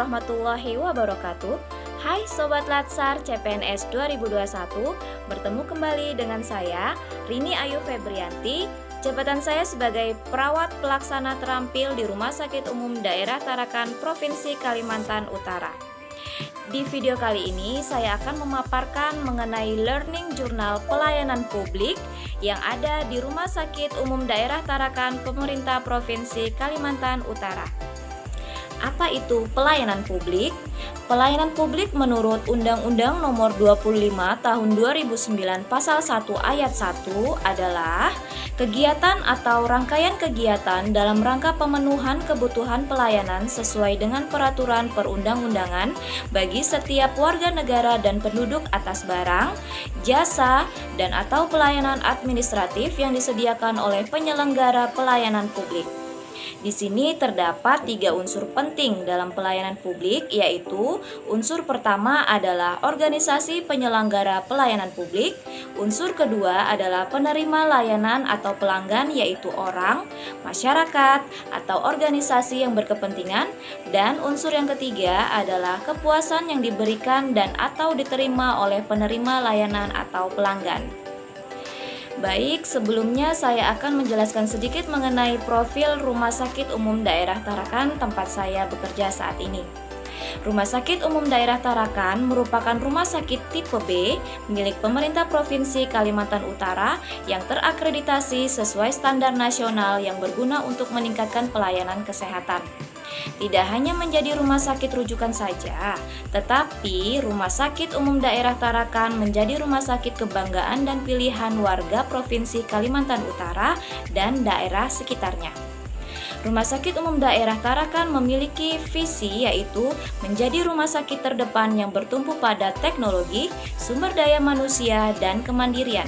warahmatullahi wabarakatuh. Hai Sobat Latsar CPNS 2021, bertemu kembali dengan saya, Rini Ayu Febrianti. Jabatan saya sebagai perawat pelaksana terampil di Rumah Sakit Umum Daerah Tarakan, Provinsi Kalimantan Utara. Di video kali ini saya akan memaparkan mengenai Learning Journal Pelayanan Publik yang ada di Rumah Sakit Umum Daerah Tarakan, Pemerintah Provinsi Kalimantan Utara. Apa itu pelayanan publik? Pelayanan publik menurut Undang-Undang Nomor 25 Tahun 2009 Pasal 1 Ayat 1 adalah kegiatan atau rangkaian kegiatan dalam rangka pemenuhan kebutuhan pelayanan sesuai dengan peraturan perundang-undangan bagi setiap warga negara dan penduduk atas barang, jasa, dan atau pelayanan administratif yang disediakan oleh penyelenggara pelayanan publik. Di sini terdapat 3 unsur penting dalam pelayanan publik, yaitu unsur pertama adalah organisasi penyelenggara pelayanan publik, unsur kedua adalah penerima layanan atau pelanggan, yaitu orang, masyarakat, atau organisasi yang berkepentingan, dan unsur yang ketiga adalah kepuasan yang diberikan dan atau diterima oleh penerima layanan atau pelanggan. Baik, sebelumnya saya akan menjelaskan sedikit mengenai profil Rumah Sakit Umum Daerah Tarakan tempat saya bekerja saat ini. Rumah Sakit Umum Daerah Tarakan merupakan rumah sakit tipe B milik pemerintah Provinsi Kalimantan Utara yang terakreditasi sesuai standar nasional yang berguna untuk meningkatkan pelayanan kesehatan. Tidak hanya menjadi rumah sakit rujukan saja, tetapi Rumah Sakit Umum Daerah Tarakan menjadi rumah sakit kebanggaan dan pilihan warga Provinsi Kalimantan Utara dan daerah sekitarnya. Rumah Sakit Umum Daerah Tarakan memiliki visi yaitu menjadi rumah sakit terdepan yang bertumpu pada teknologi, sumber daya manusia, dan kemandirian.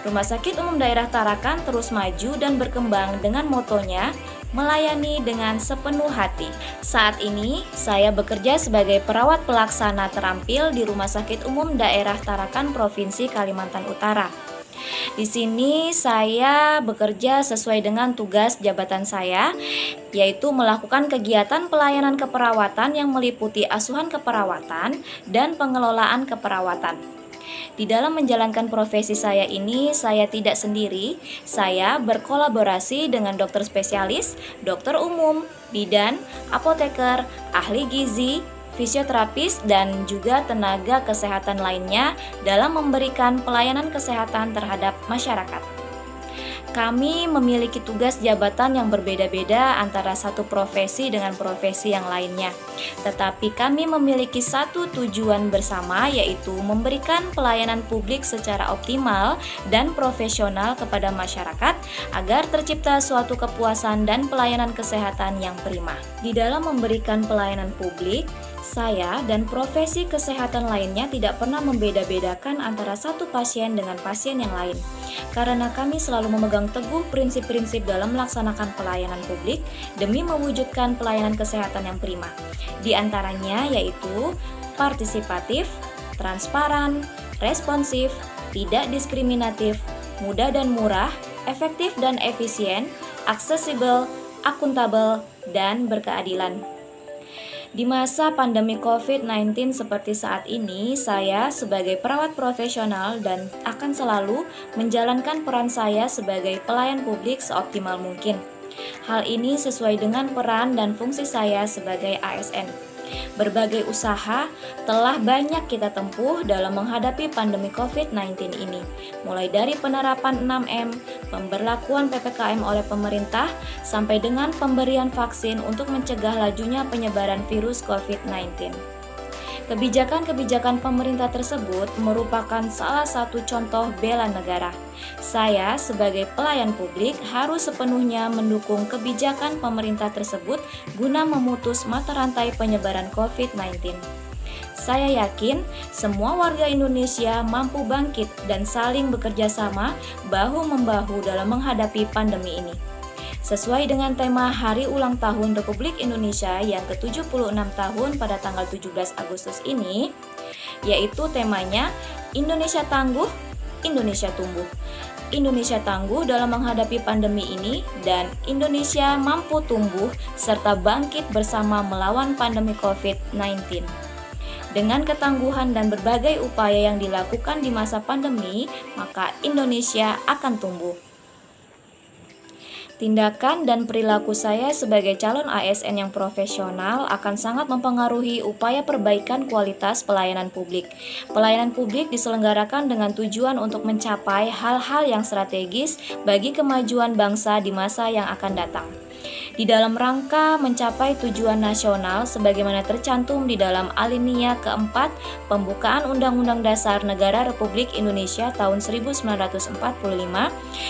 Rumah Sakit Umum Daerah Tarakan terus maju dan berkembang dengan motonya melayani dengan sepenuh hati. Saat ini, saya bekerja sebagai perawat pelaksana terampil di Rumah Sakit Umum Daerah Tarakan, Provinsi Kalimantan Utara. Di sini saya bekerja sesuai dengan tugas jabatan saya, yaitu melakukan kegiatan pelayanan keperawatan yang meliputi asuhan keperawatan dan pengelolaan keperawatan. Di dalam menjalankan profesi saya ini, saya tidak sendiri. Saya berkolaborasi dengan dokter spesialis, dokter umum, bidan, apoteker, ahli gizi, fisioterapis, dan juga tenaga kesehatan lainnya dalam memberikan pelayanan kesehatan terhadap masyarakat. Kami memiliki tugas jabatan yang berbeda-beda antara satu profesi dengan profesi yang lainnya. Tetapi kami memiliki satu tujuan bersama, yaitu memberikan pelayanan publik secara optimal dan profesional kepada masyarakat agar tercipta suatu kepuasan dan pelayanan kesehatan yang prima. Di dalam memberikan pelayanan publik, saya dan profesi kesehatan lainnya tidak pernah membeda-bedakan antara satu pasien dengan pasien yang lain, karena kami selalu memegang teguh prinsip-prinsip dalam melaksanakan pelayanan publik demi mewujudkan pelayanan kesehatan yang prima. Di antaranya yaitu partisipatif, transparan, responsif, tidak diskriminatif, mudah dan murah, efektif dan efisien, aksesibel, akuntabel, dan berkeadilan. Di masa pandemi COVID-19 seperti saat ini, saya sebagai perawat profesional dan akan selalu menjalankan peran saya sebagai pelayan publik seoptimal mungkin. Hal ini sesuai dengan peran dan fungsi saya sebagai ASN. Berbagai usaha telah banyak kita tempuh dalam menghadapi pandemi COVID-19 ini, mulai dari penerapan 6M, pemberlakuan PPKM oleh pemerintah, sampai dengan pemberian vaksin untuk mencegah lajunya penyebaran virus COVID-19. Kebijakan-kebijakan pemerintah tersebut merupakan salah satu contoh bela negara. Saya sebagai pelayan publik harus sepenuhnya mendukung kebijakan pemerintah tersebut guna memutus mata rantai penyebaran COVID-19. Saya yakin semua warga Indonesia mampu bangkit dan saling bekerja sama bahu-membahu dalam menghadapi pandemi ini. Sesuai dengan tema Hari Ulang Tahun Republik Indonesia yang ke-76 tahun pada tanggal 17 Agustus ini, yaitu temanya Indonesia Tangguh, Indonesia Tumbuh. Indonesia tangguh dalam menghadapi pandemi ini dan Indonesia mampu tumbuh serta bangkit bersama melawan pandemi COVID-19. Dengan ketangguhan dan berbagai upaya yang dilakukan di masa pandemi, maka Indonesia akan tumbuh. Tindakan dan perilaku saya sebagai calon ASN yang profesional akan sangat mempengaruhi upaya perbaikan kualitas pelayanan publik. Pelayanan publik diselenggarakan dengan tujuan untuk mencapai hal-hal yang strategis bagi kemajuan bangsa di masa yang akan datang. Di dalam rangka mencapai tujuan nasional sebagaimana tercantum di dalam alinea keempat pembukaan Undang-Undang Dasar Negara Republik Indonesia tahun 1945,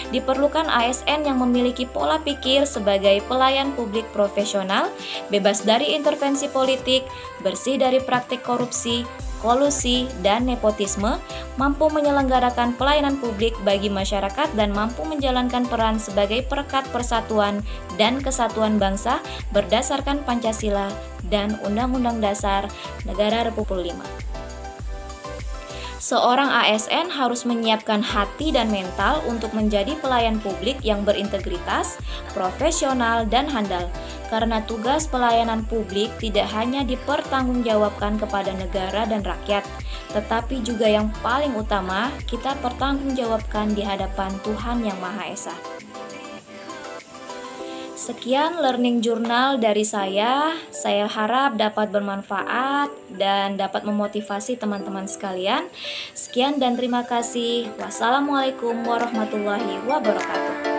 diperlukan ASN yang memiliki pola pikir sebagai pelayan publik profesional, bebas dari intervensi politik, bersih dari praktik korupsi, kolusi, dan nepotisme, mampu menyelenggarakan pelayanan publik bagi masyarakat dan mampu menjalankan peran sebagai perekat persatuan dan kesatuan bangsa berdasarkan Pancasila dan Undang-Undang Dasar Negara Republik 5. Seorang ASN harus menyiapkan hati dan mental untuk menjadi pelayan publik yang berintegritas, profesional, dan handal. Karena tugas pelayanan publik tidak hanya dipertanggungjawabkan kepada negara dan rakyat, tetapi juga yang paling utama, kita pertanggungjawabkan di hadapan Tuhan Yang Maha Esa. Sekian learning journal dari saya harap dapat bermanfaat dan dapat memotivasi teman-teman sekalian. Sekian dan terima kasih. Wassalamualaikum warahmatullahi wabarakatuh.